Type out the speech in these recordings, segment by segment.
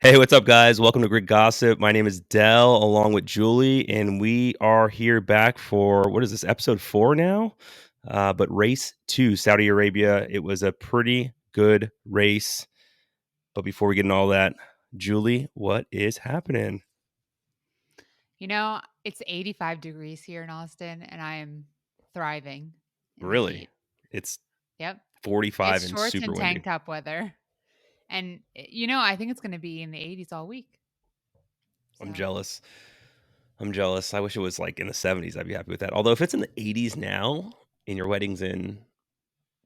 Hey, what's up, guys? Welcome to Grid Gossip. My name is Dell, along with Julie, and we are here back for what is this, Episode 4 now? But race 2, Saudi Arabia. It was a pretty good race. But before we get into all that, Julie, what is happening? It's 85 degrees here in Austin, and I am thriving in the Really? heat. It's Yep. 45 It's and shorts super and tank windy. top weather. And, I think it's going to be in the 80s all week. I'm So, jealous. I'm jealous. I wish it was like in the 70s. I'd be happy with that. Although if it's in the 80s now and your wedding's in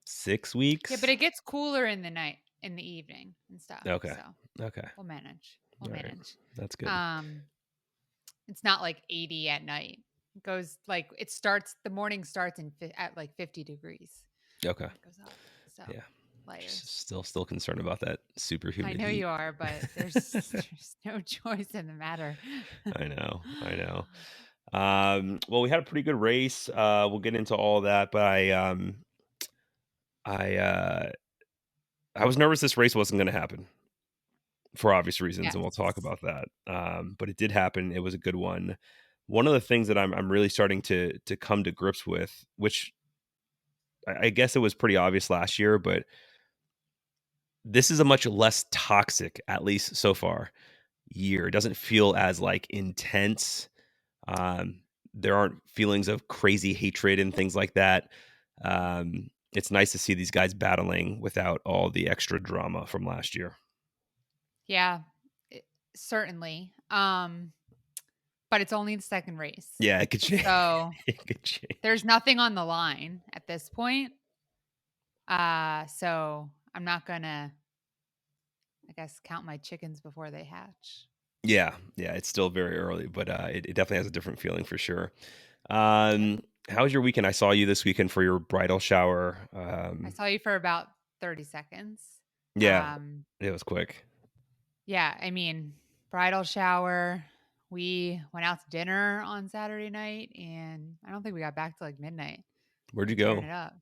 6 yeah, but weeks. it gets cooler in the night, in the evening and stuff. Okay. So, Okay. we'll manage. We'll All right. manage. That's good. Um, it's not like 80 at night. It goes like the morning starts at like 50 degrees. Okay. And it goes up. So, Yeah. layers. Still concerned about that super I humid know heat. you are, but there's no choice in the matter. I know. I know. Well, we had a pretty good race. We'll get into all that, but I I was nervous this race wasn't going to happen for obvious reasons, and we'll talk Yes. about that. But it did happen. It was a good one. One of the things that I'm really starting to come to grips with, which I guess it was pretty obvious last year, but this is a much less toxic, at least so far, year. It doesn't feel as like intense. There aren't feelings of crazy hatred and things like that. It's nice to see these guys battling without all the extra drama from last year. Yeah, certainly. But it's only the second race. Yeah, it could change. So It could change. there's nothing on the line at this point. So I'm not gonna, I guess, count my chickens before they hatch. Yeah, yeah, it's still very early, but it definitely has a different feeling for sure. Yep. How was your weekend? I saw you this weekend for your bridal shower. I saw you for about 30 seconds. Yeah, Um, it was quick. yeah, I mean, bridal shower. We went out to dinner on Saturday night, and I don't think we got back till like midnight. Where'd you Tearing go? it up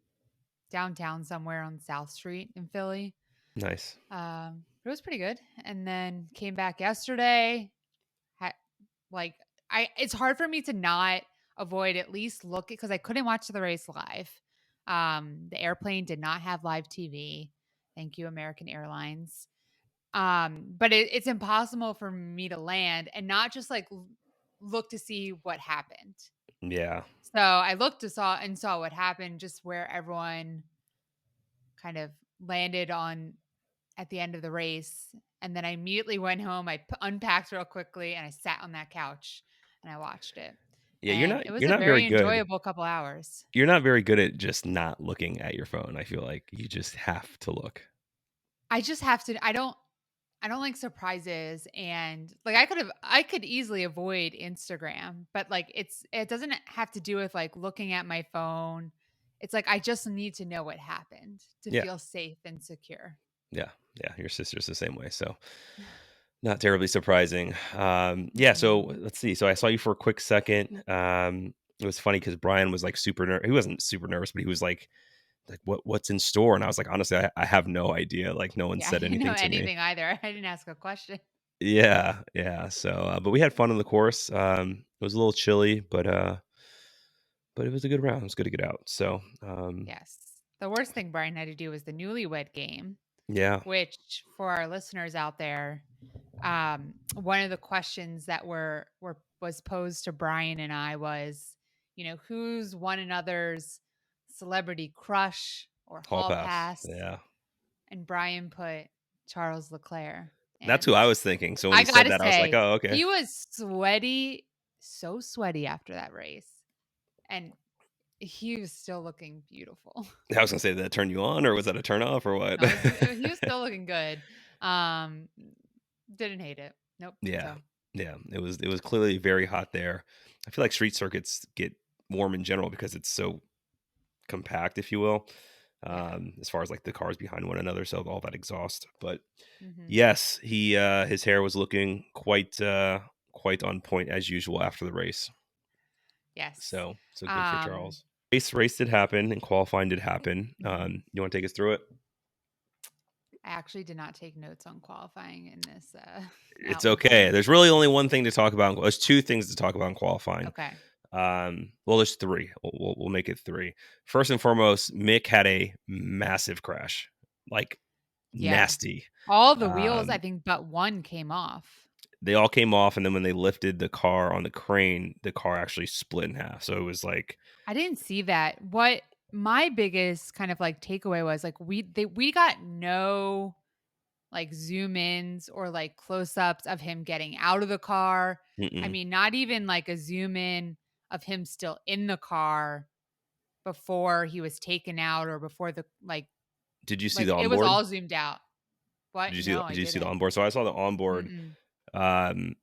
downtown somewhere on South Street in Philly. Nice. It was pretty good. And then came back yesterday. Ha- like it's hard for me to not avoid at least look because I couldn't watch the race live. The airplane did not have live TV. Thank you, American Airlines. But it's impossible for me to land and not just like look to see what happened. Yeah. So I looked to saw what happened, just where everyone kind of landed on at the end of the race. And then I immediately went home. I unpacked real quickly and I sat on that couch and I watched it. Yeah, And it was you're a not very very good. enjoyable couple hours. You're not very good at just not looking at your phone. I feel like you just have to look. I just have to I don't like surprises, and like I could easily avoid Instagram, but like it doesn't have to do with like looking at my phone. It's like I just need to know what happened to Yeah. feel safe and secure. Yeah. Yeah. Your sister's the same way. So not terribly surprising. Yeah. So Mm-mm. let's see. So I saw you for a quick second. It was funny because Brian was like super nervous. He wasn't super nervous, but he was like what's in store? And I was like, honestly, I have no idea. Like no one Yeah, I said didn't know anything to me. anything either. I didn't ask a question. Yeah. Yeah. So, but we had fun on the course. It was a little chilly, but it was a good round. It was good to get out. So, Yes. The worst thing Brian had to do was the newlywed game, yeah. which for our listeners out there, one of the questions that was posed to Brian and I was, who's one another's celebrity crush or Hall hall pass. pass? Yeah. And Brian put Charles Leclerc. That's who And I was thinking. So when I he said gotta that, I was like, say, "Oh, okay." he was sweaty, so sweaty after that race. And he was still looking beautiful. I was gonna say, did that turn you on, or was that a turn off, or what? No, he was still looking good. Um, didn't hate it. Nope. Yeah, So yeah. It was clearly very hot there. I feel like street circuits get warm in general because it's so compact, if you will. yeah. As far as like the cars behind one another, so all that exhaust. But Hmm. yes, he his hair was looking quite on point as usual after the race. Yes. So good for Um, Charles. Race did happen and qualifying did happen. mhm. You want to take us through it? I actually did not take notes on qualifying in this It's okay. outline. There's really only one thing to talk about. There's two things to talk about in qualifying. Okay. Well, there's three. We'll make it three. First and foremost, Mick had a massive crash, like Yeah. nasty. All the wheels, I Um, think, but one came off. they all came off, and then when they lifted the car on the crane, the car actually split in half. So it was like, I didn't see that. What my biggest kind of like takeaway was like we got no like zoom ins or like close ups of him getting out of the car. I mm-mm. mean, not even like a zoom in of him still in the car before he was taken out or before the Did you see like the it was onboard? all zoomed out. What? No, I Did you see the didn't. onboard? So I saw the onboard. Mm-mm. Um,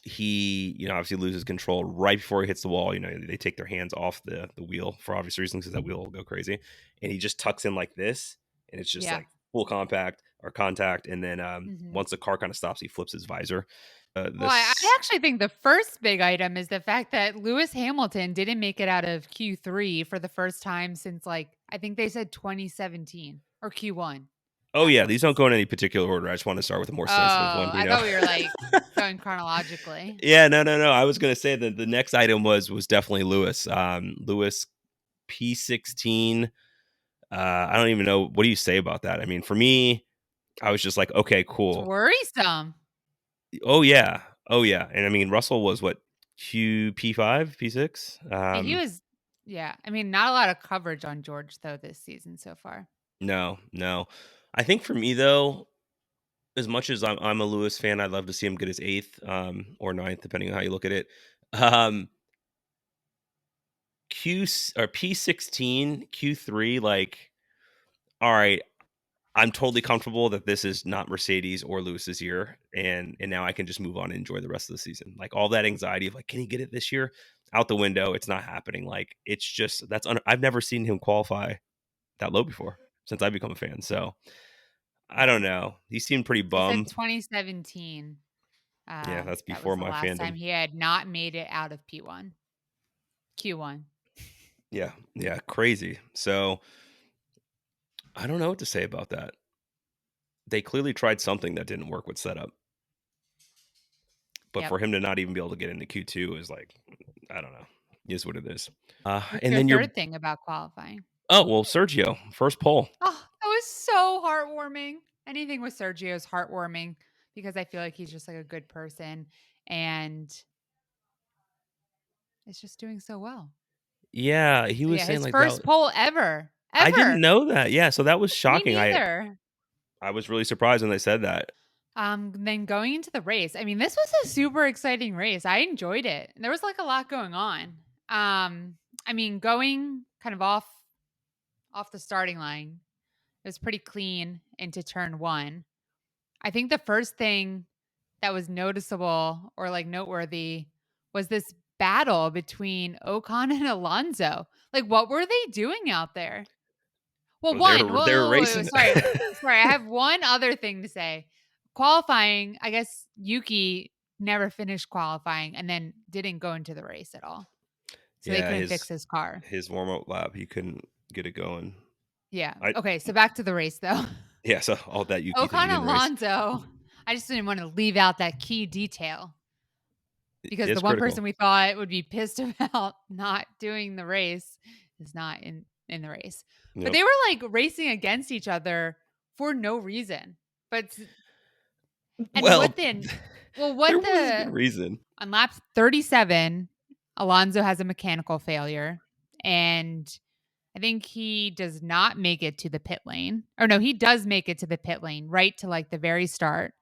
he, obviously loses control right before he hits the wall. They take their hands off the wheel for obvious reasons because that wheel will go crazy, and he just tucks in like this, and it's just Yeah. like full compact or contact, and then Hmm. once the car kind of stops, he flips his visor. Well, I This actually think the first big item is the fact that Lewis Hamilton didn't make it out of Q3 for the first time since like I think they said 2017 or Q1 Oh yeah, these don't backwards. go in any particular order. I just want to start with a more Oh, sensitive one. I thought we were like going chronologically. Yeah, no, no, no. I was gonna say that the next item was definitely Lewis. Lewis P16. I don't even know, what do you say about that? I mean, for me, I was just like, okay, It's cool. worrisome. Oh yeah, oh yeah. And I mean, Russell was what, Q P5, P6. Yeah, he was yeah. I mean, not a lot of coverage on George though this season so far. No, no. I think for me though, as much as I'm a Lewis fan, I'd love to see him get his eighth or ninth, depending on how you look at it. Um, or P16, Q3, like, all right, I'm totally comfortable that this is not Mercedes or Lewis's year, and now I can just move on and enjoy the rest of the season. Like all that anxiety of like, can he get it this year? Out the window. It's not happening. Like it's just I've never seen him qualify that low before since I've become a fan. So I don't know. He seemed pretty They said bummed. 2017. Yeah, that's That was before the my last time fandom. he had not made it out of P1. Q1. Yeah, yeah, crazy. So I don't know what to say about that. They clearly tried something that didn't work with setup, but Yep. for him to not even be able to get into Q2 is like, I don't know. Is what it is. What's And your then you're third thing about qualifying? Oh, well, Sergio, first pole. Oh, that was so heartwarming. Anything with Sergio is heartwarming because I feel like he's just like a good person and is just doing so well. Yeah, he So was yeah, saying his like that. first poll ever. I didn't Ever. know that. Yeah, so that was Me shocking. neither. I was really surprised when they said that. Then going into the race, I mean, this was a super exciting race. I enjoyed it. There was like a lot going on. I mean, going kind of off the starting line, it was pretty clean into turn one. I think the first thing that was noticeable or like noteworthy was this battle between Ocon and Alonso. Like, what were they doing out there? Well, They one, were they were wait, racing. sorry. I have one other thing to say. Qualifying, I guess Yuki never finished qualifying and then didn't go into the race at all. So they Yeah, couldn't fix his car. his warm up lap, he couldn't get it going. Yeah. I Okay. So back to the race though. Yeah, so all that Yuki thing, he Ocon didn't race. Alonso. I just didn't want to leave out that key detail because the It's one critical. person we thought would be pissed about not doing the race is not in the race. But Yep. they were like racing against each other for no reason. But and Well, what then? Well, there what was a good the reason. on lap 37, Alonso has a mechanical failure, and I think he does not make it to the pit lane. Or no, he does make it to the pit lane, right to like the very start.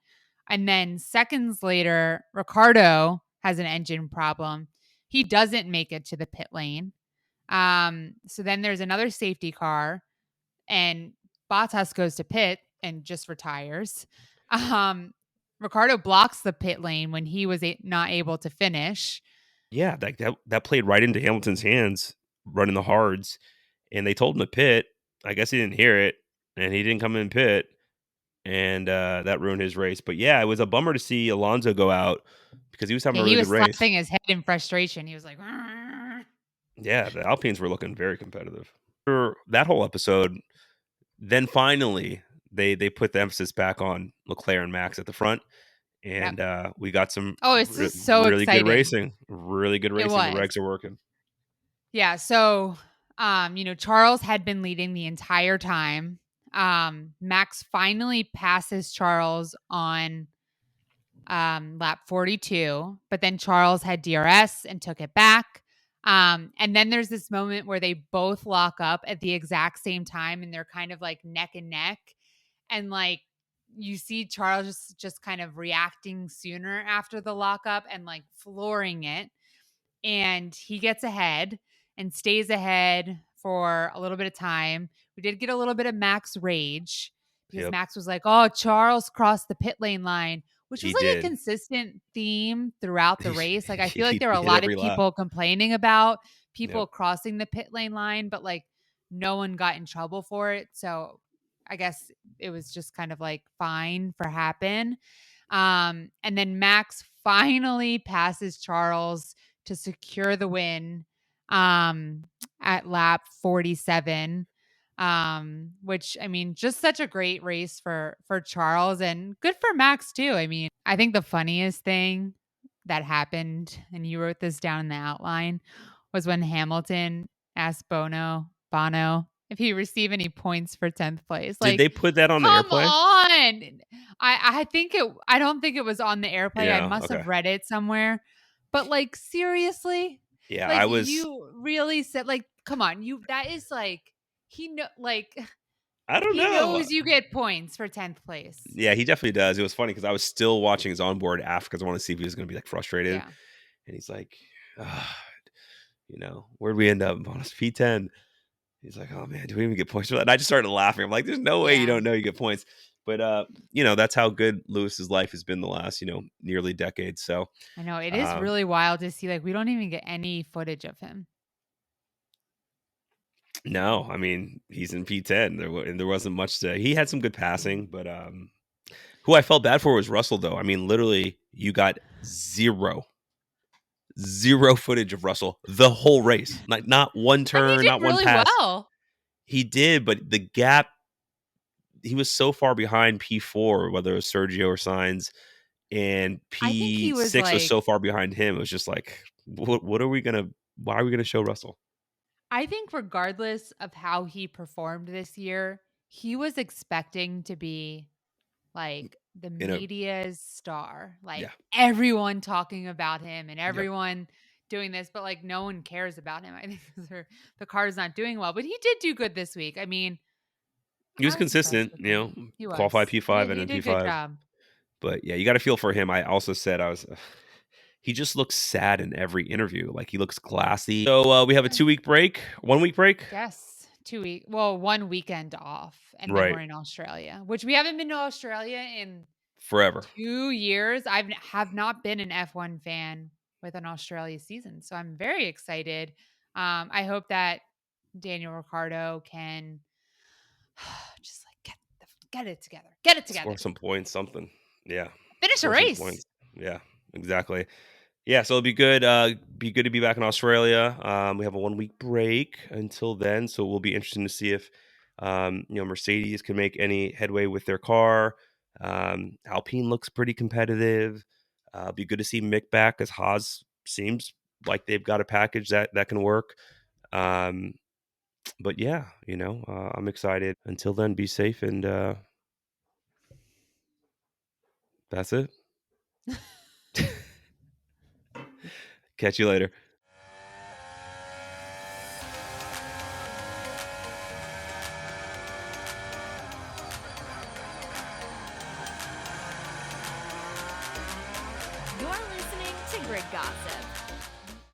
And then seconds later, Riccardo has an engine problem. He doesn't make it to the pit lane. So then there's another safety car, and Bottas goes to pit and just retires. Um, Ricardo blocks the pit lane when he was not able to finish. Yeah, that played right into Hamilton's hands running the hards, and they told him to pit. I guess he didn't hear it, and he didn't come in pit, and that ruined his race. But yeah, it was a bummer to see Alonso go out because he was having Yeah, a he really good was race. slapping his head in frustration. He was like, "Argh." Yeah, the Alpines were looking very competitive for that whole episode. Then finally, they put the emphasis back on Leclerc and Max at the front, Yep. and we got some Oh, it's just so really good exciting. racing. Really good It racing. The was. regs are working. Yeah, so, Charles had been leading the entire time. Max finally passes Charles on lap 42, but then Charles had DRS and took it back. And then there's this moment where they both lock up at the exact same time and they're kind of like neck and neck. And like you see Charles just kind of reacting sooner after the lockup and like flooring it. And he gets ahead and stays ahead for a little bit of time. We did get a little bit of Max rage because Yep, Max was like, "Oh, Charles crossed the pit lane line," which was he like a did. consistent theme throughout the race. Like I feel like He there were a hit lot of every lap. people complaining about Yep. people crossing the pit lane line, but like no one got in trouble for it. So I guess it was just kind of like fine for happen. And then Max finally passes Charles to secure the win at lap 47. Which I mean, just such a great race for Charles and good for Max too. I mean, I think the funniest thing that happened, and you wrote this down in the outline, was when Hamilton asked Bono if he received any points for 10th place. Did Like, they put that on the come airplay? on. I don't think it was on the airplay. I Yeah. must Okay. have read it somewhere. But like seriously? Yeah, Like I was. you really said like come on, you that is like he know like I don't he know. knows you get points for 10th place. Yeah, he definitely does. It was funny because I was still watching his onboard after because I want to see if he was going to be like frustrated, Yeah. and he's like, where'd we end up? Bonus P10. He's like, oh man, do we even get points for that? And I just started laughing. I'm like, there's no way you Yeah. don't know you get points. But that's how good Lewis's life has been the last, nearly decade. So I know it is um, really wild to see like we don't even get any footage of him. no, I mean he's in P10. And there wasn't much to. He had some good passing, but who I felt bad for was Russell, though. I mean, literally, you got zero footage of Russell the whole race. Not one And he turn, did not one really pass. well. He did, but the gap, he was so far behind P4, whether it was Sergio or Sainz, and I think he was P6 was like so far behind him. It was just like, what are we gonna? Why are we gonna show Russell? I think regardless of how he performed this year, he was expecting to be like the In a media's star, like Yeah, everyone talking about him and yep. everyone doing this, but like no one cares about him. I think 'cause the car's not doing well, but he did do good this week. I mean, He was I was impressed consistent. with him. He Qualify was. P5 and He then did a good P5. job. But yeah, you got to feel for him. I also said I was. He just looks sad in every interview. Like he looks glassy. So we have a Eh, 2 week break, 1 week break. I guess 2 week, well, 1 weekend off, and then Right, we're in Australia, which we haven't been to Australia in forever. 2 years. Have not been an F1 fan with an Australia season, so I'm very excited. I hope that Daniel Riccardo can just like get it together. Get it together. Score some points, something. Yeah, Finish a score some race. points. Yeah, exactly. Yeah, so it'll be good. Be good to be back in Australia. We have a 1 week break until then, so we'll be interesting to see if Mercedes can make any headway with their car. Alpine looks pretty competitive. Be good to see Mick back as Haas seems like they've got a package that can work. Um, but yeah, I'm excited. Until then, be safe and that's it. Catch you later. You're listening to Grid Gossip.